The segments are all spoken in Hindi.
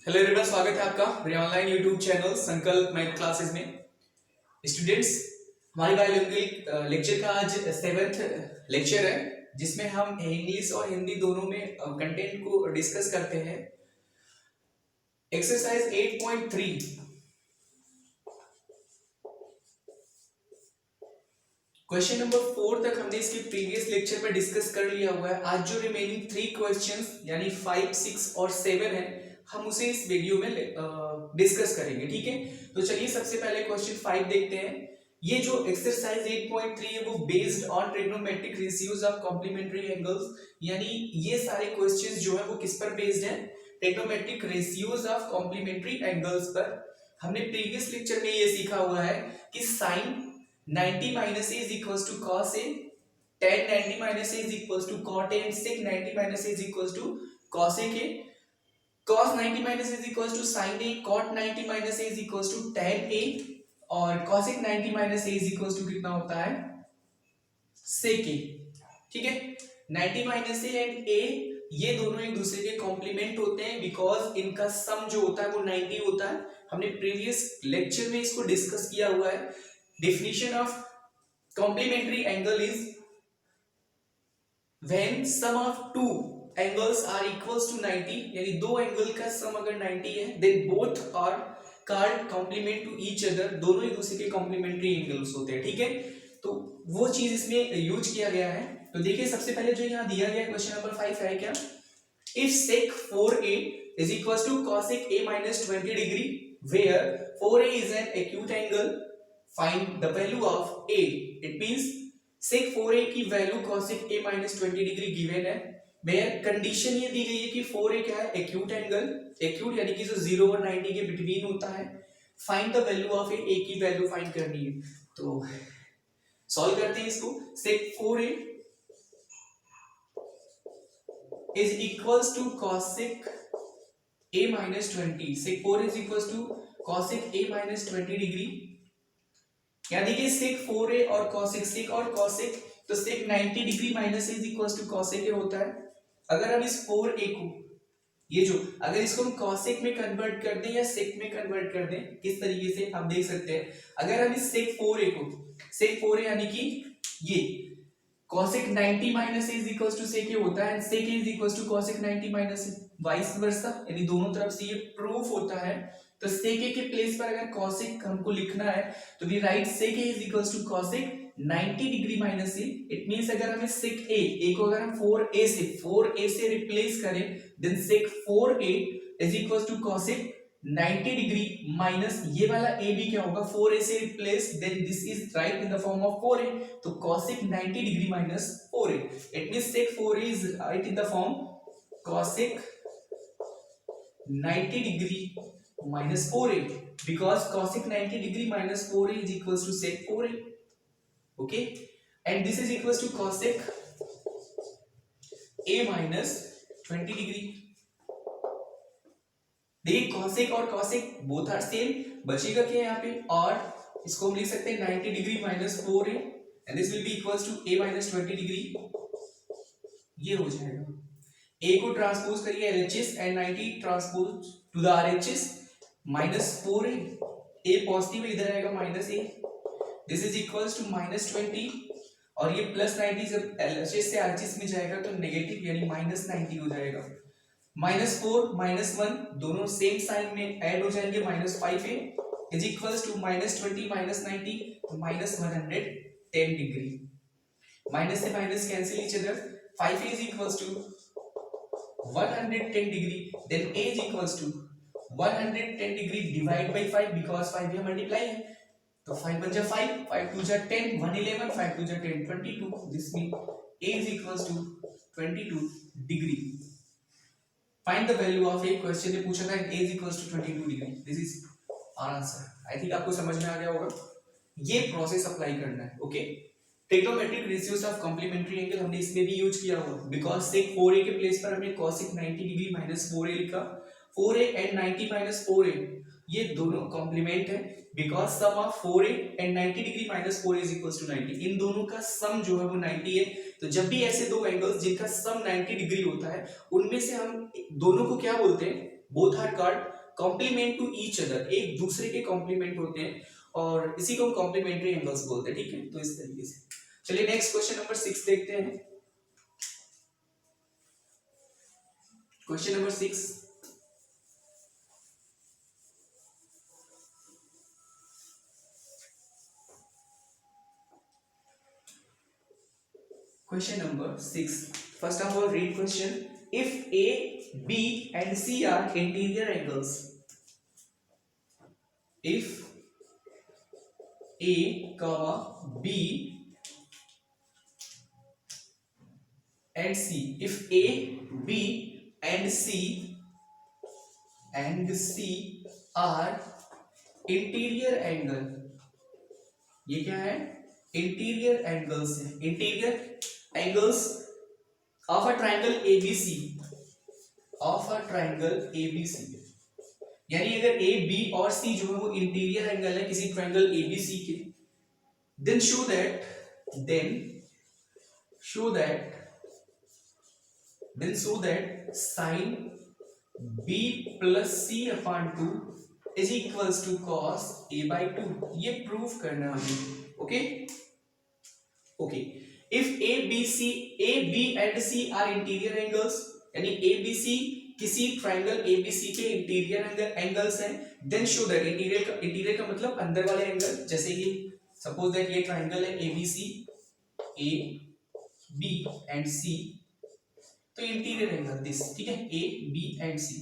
हेलो एवरीवन, स्वागत है आपका मेरे ऑनलाइन यूट्यूब चैनल संकल्प मैथ क्लासेस में। स्टूडेंट्स, हमारी बायोलॉजी लेक्चर का आज 7th लेक्चर है, जिसमें हम इंग्लिश और हिंदी दोनों में कंटेंट को डिस्कस करते हैं। एक्सरसाइज 8.3 क्वेश्चन नंबर 4 तक हमने इसके प्रीवियस लेक्चर में डिस्कस कर लिया हुआ है। आज जो रिमेनिंग 3 क्वेश्चंस यानी 5, 6 और 7 है, हम उसे इस वीडियो में डिस्कस करेंगे। ठीक है, तो चलिए सबसे पहले क्वेश्चन 5 देखते हैं। ये जो एक्सरसाइज 8.3 है वो based on trigonometric ratios of complementary angles, यानी ये सारे क्वेश्चंस जो है वो किस पर बेस्ड है? Trigonometric ratios of complementary angles पर। हमने प्रीवियस लेक्चर में ये सीखा हुआ है कि sign 90 minus a is equals to cos a, tan 90 minus a is equals to cot a, and sec 90 minus a is equals to cosec a. Cos 90 minus a is equals to sin a, cot 90 minus a is equals to tan a, और cosec 90 minus a is equals to कितना होता है? sec a। ठीक है, 90 minus a and a ये दोनों एक दूसरे के कॉम्प्लीमेंट होते हैं, बिकॉज इनका सम जो होता है वो 90 होता है। हमने प्रीवियस लेक्चर में इसको डिस्कस किया हुआ है। Definition of complementary angle is when sum of two angles are equals to 90, यानी दो एंगल का सम अगर 90 है, then both are called complement to each other। दोनों एक दूसरे के कॉम्प्लीमेंट्री एंगल्स होते हैं। ठीक है, तो वो चीज इसमें यूज किया गया है। तो देखिए सबसे पहले जो यहाँ दिया गया क्वेश्चन नंबर 5 है क्या? If sec 4a is equals to cosec a minus 20 degree, where 4a is an acute angle, find the value of a। it means sec 4a की value cosec a minus 20 degree given है, where कंडीशन ये दी गई है कि 4a क्या है? Acute angle. एक्यूट यानी कि जो 0 और 90 के बिटवीन होता है। Find the value of a की वैल्यू फाइंड करनी है, तो सॉल्व करते हैं इसको। sec 4a is equals to cosec a minus 20। sec 4 is equals to cosec a minus 20 degree, यानी कि sec 4a और cosec, sec और cosec, तो sec 90 degree minus is equals to cosec a होता है। अगर हम इस 4a को, ये जो अगर इसको हम cosec में कन्वर्ट कर दें या sec में कन्वर्ट कर दें, किस तरीके से आप देख सकते हैं। अगर हम इस sec 4a को, sec 4a यानी कि ये cosec 90 minus is equals to sec a होता है, sec a is equals to cosec 90 minus vice versa, यानी दोनों तरफ से ये प्रूफ होता है। तो sec a के प्लेस पर अगर cosec हमको लिखना है, तो we write sec a is equals to cosec 90 degree minus a। It means अगर हमें sec a को अगर हम 4a से रिप्लेस करें, then sec 4a is equals to cosec 90 degree minus ये वाला a भी क्या होगा? 4a से replace, then this is right in the form of 4a, तो cosec 90 degree minus 4a। It means sec 4a is right in the form cosec 90 degree minus 4a, because cosec 90 degree minus 4a is equals to sec 4a। okay, and this is equals to cosec a minus 20 degree। देखिए cosec और cosec बोथ आर सेम, बचेगा क्या यहाँ पे? और इसको हम लिख सकते हैं 90 degree minus 4a, and this will be equals to a minus 20 degree. ये हो जाएगा, a को ट्रांसपोज करिए LHS and 90 transpose to the RHS, minus 4a, a positive इधर आएगा minus a, this is equals to minus 20, और ये प्लस 90 जब LHS से RHS में जाएगा तो नेगेटिव यानी माइनस 90 हो जाएगा। माइनस 4 माइनस 1 दोनों सेम साइन में ऐड हो जाएंगे, minus 5a is equals to minus 20 minus 90, तो माइनस 110 डिग्री। माइनस से minus cancel each other, 5a is equals to 110 degree, then a is equals to 110 degree divide by 5, because 5 यहाँ मल्टीप्लाई है, तो 5 बन जा 5, 5 2 जा 10, 111, 5 2 जा 10, 22। This mean a is equals to 22 degree। Find the value of a। Question ने पूछा था a is equals to 22 degree। This is our answer. I think आपको समझ में आ गया होगा, ये प्रोसेस अप्लाई करना है। Okay, trigonometric ratios of complementary angle हमने इसमें भी यूज किया हुआ, बिकॉज sec 4a के प्लेस पर हमने cosec 90 डिग्री माइनस 4a लिखा। 4a एंड 90 माइनस 4a ये दोनों कॉम्प्लीमेंट है, because sum of 4a and 90 degree minus 4a is equals to 90। इन दोनों का सम जो है वो 90 है। तो जब भी ऐसे दो एंगल्स जिनका सम 90 डिग्री होता है, उनमें से हम दोनों को क्या बोलते हैं? Both are called complement to each other, एक दूसरे के कॉम्प्लीमेंट होते हैं और इसी को हम कॉम्प्लीमेंट्री एंगल्स बोलते हैं, ठीक है। तो इस तरीके से चलिए नेक्स्ट क्वेश्चन नंबर 6 देखते हैं। Question number 6, question number 6, first of all read question. If A, B and C are interior angles, if A comma B and C, if A, B and C are interior angle, ये क्या है, इंटीरियर एंगल्स है, interior angles of a triangle ABC, of a triangle ABC, यानी अगर ए बी और सी जो है वो इंटीरियर एंगल है किसी ट्रायंगल एबीसी के, then show that sine B plus C upon 2 is equals to cos A by 2, ये प्रूव करना है हमें, okay okay. If A B and C are interior angles, यानी ए बी सी किसी ट्रायंगल एबीसी के इंटीरियर एंगल्स हैं, देन शो दैट इंटीरियर का मतलब अंदर वाले एंगल, जैसे कि सपोज दैट ये ट्रायंगल है एबीसी, ए बी एंड सी, तो इंटीरियर एंगल दिस, ठीक है, A B and C,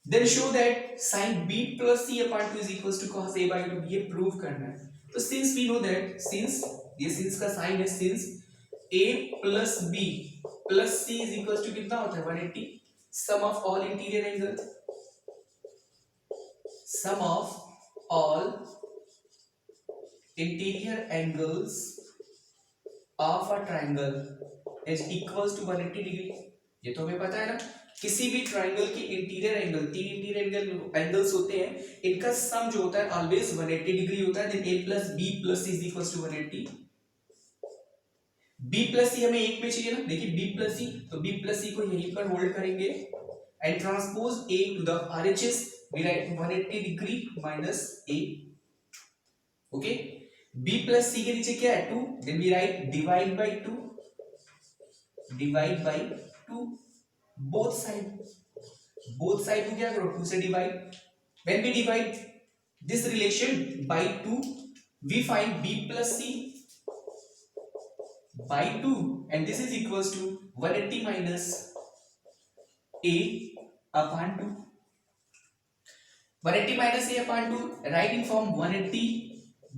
then show that sin b plus c upon 2 is equals to cos a by 2, ये प्रूव करना है। तो since we know that, since ये सिंस का साइन है, since a plus b plus c is equals to कितना होता है 180, sum of all interior angle, sum of all interior angles of a triangle is equals to 180 degree, ये तो हमें पता है ना, किसी भी ट्रायंगल के इंटीरियर एंगल, तीन इंटीरियर एंगल्स होते हैं, इनका सम जो होता है ऑलवेज 180 डिग्री होता है, then a plus b plus c is equals to 180, b plus c हमें एक में चाहिए ना, देखिए b plus c, तो b plus c को यहीं पर होल्ड करेंगे and transpose a to the RHS, we write 180 degree minus a, okay. b plus c के नीचे क्या है 2, then we write divide by 2, both side को क्या करो 2 से divide, when we divide this relation by 2 we find b plus c by 2 and this is equals to 180 minus a upon 2, 180 minus a upon 2 write in form 180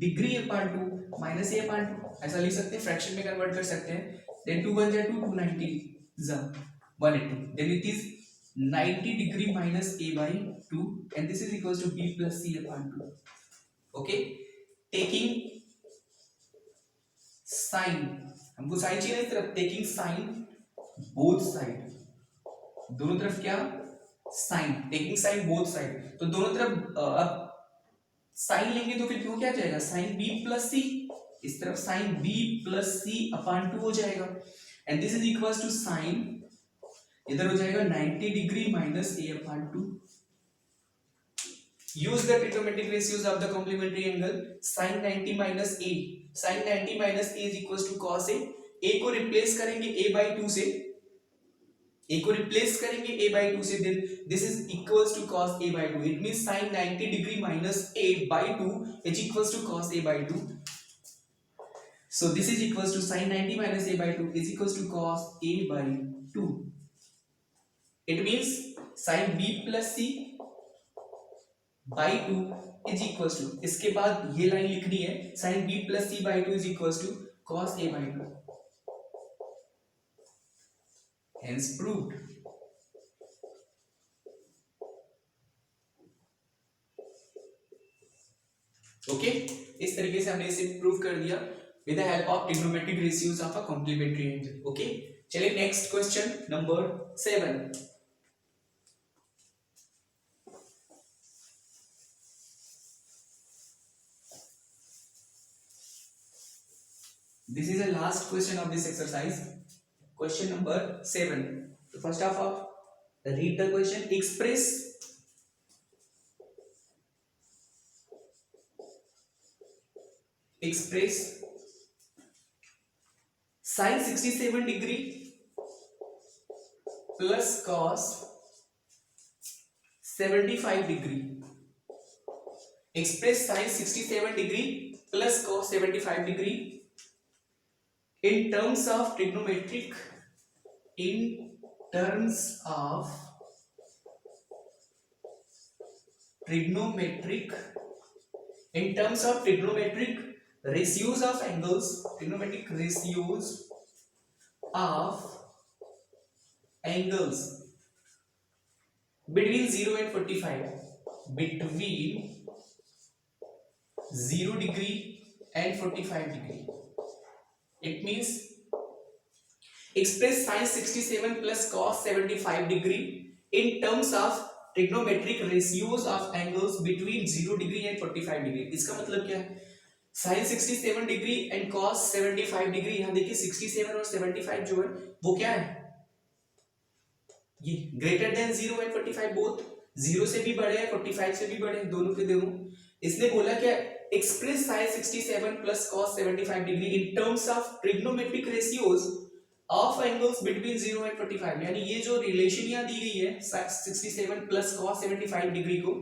degree upon 2 minus a upon 2, ऐसा लिख सकते हैं, फ्रैक्शन में कन्वर्ट कर सकते हैं, then 2 1 2 290 180, then it is 90 degree minus a by 2 and this is equals to b plus c upon 2, okay। taking sin, हमको साइन चाहिए इस तरफ, taking sin both side, दोनों तरफ क्या sign, taking sin both side, तो दोनों तरफ अब साइन लेंगे तो फिर क्यों क्या जाएगा sin b plus c, इस तरफ sin b plus c upon 2 हो जाएगा and this is equals to sin, इधर हो जाएगा 90 degree minus a upon 2, use the trigonometric ratios of the complementary angle, sin 90 minus a, sin 90 minus a is equals to cos a को रिप्लेस करेंगे a by 2 से, a को रिप्लेस करेंगे a by 2 से, then this is equals to cos a by 2, it means sin 90 degree minus a by 2 is equals to cos a by 2, so this is equals to sin 90 minus a by 2 is equals to cos a by 2, it means sin b plus c by 2 is equals to, इसके बाद ये लाइन लिखनी है sin b plus c by 2 is equals to cos a by 2, hence proved, okay. इस तरीके से हमने इसे प्रूव कर दिया with the help of trigonometric ratios of a complementary angle, okay. चलिए next question number 7, this is the last question of this exercise, question number 7, so first of all read the question, express express sine 67 degree plus cos 75 degree, express sine 67 degree plus cos 75 degree in terms of trigonometric ratios of angles, trigonometric ratios of angles between 0 and 45, between 0 degree and 45 degree. It means express sin 67 plus cos 75 degree in terms of trigonometric ratios of angles between 0 degree and 45 degree. इसका मतलब क्या है? sin 67 degree and cos 75 degree, यहां देखिए 67 और 75 जो है वो क्या है, ये ग्रेटर देन 0 एंड 45, बोथ 0 से भी बड़े हैं 45 से भी बड़े हैं, दोनों के दोनों। इसने बोला क्या, express sin 67 plus cos 75 degree in terms of trigonometric ratios of angles between 0 and 45, यानी ये जो रिलेशन यहाँ दी गई है 67 plus cos 75 डिग्री को,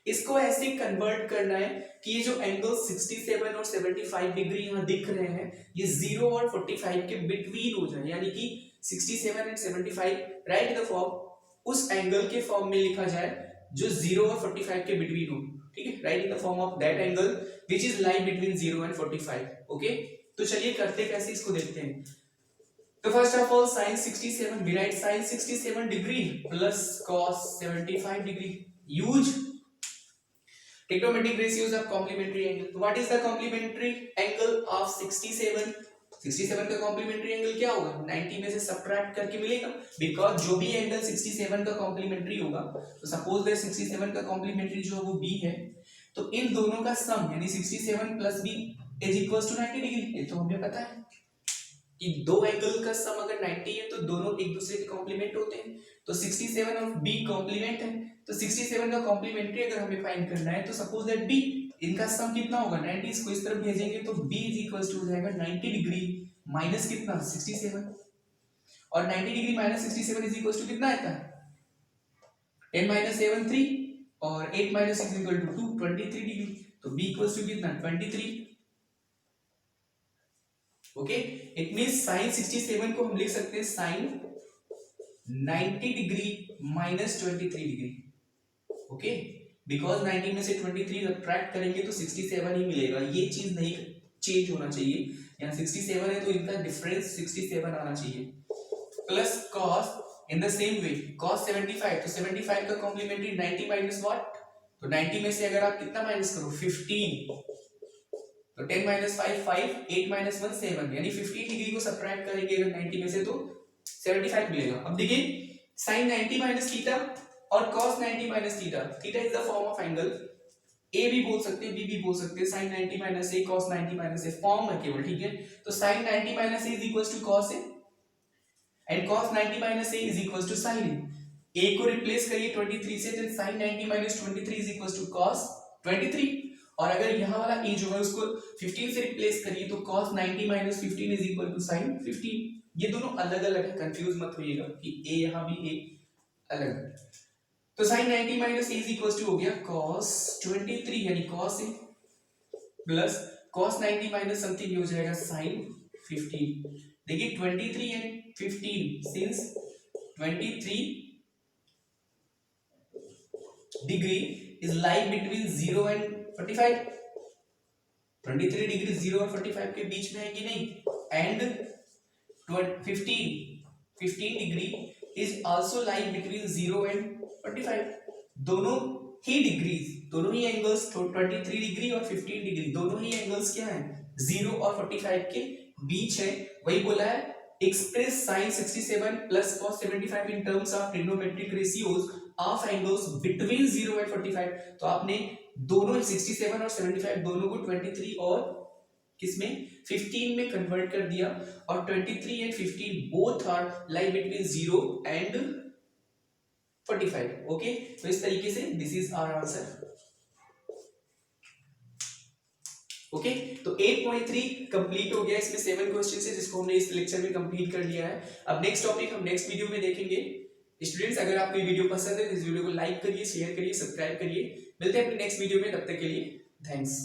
इसको ऐसे कन्वर्ट करना है कि ये जो एंगल 67 और 75 डिग्री यहाँ दिख रहे हैं ये 0 और 45 के बिटवीन हो जाए, यानी कि 67 एंड 75 राइट द फॉर्म उस एंगल के फॉर्म में लिखा जाए जो 0 और 45 के बिटवीन हो, ठीक है, right in the form of that angle which is lie between 0 and 45। Okay, तो चलिए करते कैसे इसको देखते हैं। तो first of all sin 67, we write sin 67 degree plus cos 75 degree, use trigonometric ratios of complementary angle। तो what is the complementary angle of 67? 67 का कॉम्प्लीमेंट्री एंगल क्या होगा, 90 में से सब्ट्रैक्ट करके मिलेगा, बिकॉज जो भी एंगल 67 का कॉम्प्लीमेंट्री होगा, तो सपोज दैट 67 का कॉम्प्लीमेंट्री जो है वो b है, तो इन दोनों का सम यानी 67 plus b is equals to 90 degree. ये तो हमें पता है कि दो एंगल का सम अगर 90 है तो दोनों एक दूसरे के कॉम्प्लीमेंट होते हैं, तो 67 और b कॉम्प्लीमेंट है, तो 67 का कॉम्प्लीमेंट्री अगर हमें फाइंड करना है तो सपोज दैट b, इनका सम कितना होगा 90, इसको इस तरफ भेजेंगे तो b इज इक्वल्स टू हो जाएगा 90 डिग्री माइनस कितना 67, और 90 degree minus 67 is equals to कितना आता है 10 माइनस 7 3, और 8 माइनस 6 इक्वल टू 2 23 डिग्री, तो b इक्वल्स टू कितना 23। ओके, इट मींस sin 67 को हम लिख सकते हैं sin 90 degree minus 23 degree. Okay, because 90 में से 23 सब्ट्रैक्ट करेंगे तो 67 ही मिलेगा, ये चीज नहीं चेंज होना चाहिए, यहाँ 67 है तो इनका डिफरेंस 67 आना चाहिए, plus cos in the same way cos 75, तो 75 का कॉम्प्लीमेंट्री 90 माइनस व्हाट, तो 90 में से अगर आप कितना माइनस करो 15, तो 10 माइनस 5 5, 8 माइनस 1 7, यानी 15 डिग्री को सब्ट्रैक्ट करेंगे अगर 90 में से तो 75 मिलेगा। अब देखिए sin 90 माइनस थीटा और cos 90 minus theta, theta is the form of angle, a भी बोल सकते हैं b भी बोल सकते हैं, sin 90 minus a cos 90 minus a form है केवल, ठीक है, तो sin 90 minus a is equals to cos a and cos 90 minus a is equals to sin a, a को रिप्लेस करिए 23 से, तो sin 90 minus 23 is equals to cos 23, और अगर यहाँ वाला a जो है उसको 15 से रिप्लेस करिए तो cos 90 minus 15 is equal to sin 15, ये दोनों अलग अलग है, कंफ्यूज मत होइएगा कि a यहाँ भी a अलग, तो sin 90 minus a is equal to हो गया cos 23 यानी cos a plus cos 90 minus something हो जाएगा sin 15। देखिए 23 and 15, since 23 degree is like between 0 and 45, 23 degree 0 और 45 के बीच में है कि नहीं, and 15 degree is also like between 0 and 45, दोनों ही डिग्रीज, दोनों ही एंगल्स 23 डिग्री और 15 डिग्री दोनों ही एंगल्स क्या हैं 0 और 45 के बीच है, वही बोला है express sin 67 plus cos 75 in terms of trigonometric ratios of angles between 0 and 45, तो आपने दोनों 67 और 75 दोनों को 23 और किसमें 15 में कन्वर्ट कर दिया, और 23 and 15 both are lie between 0 and 45। Okay, तो इस तरीके से this is our answer. Okay तो 8.3 कंप्लीट हो गया, इसमें 7 क्वेश्चन है जिसको हमने इस लेक्चर में कंप्लीट कर लिया है। अब नेक्स्ट टॉपिक हम नेक्स्ट वीडियो में देखेंगे। स्टूडेंट्स अगर आपको ये वीडियो पसंद है तो इस वीडियो को लाइक करिए, शेयर करिए, सब्सक्राइब करिए। मिलते हैं अपने नेक्स्ट वीडियो में, तब तक के लिए थैंक्स।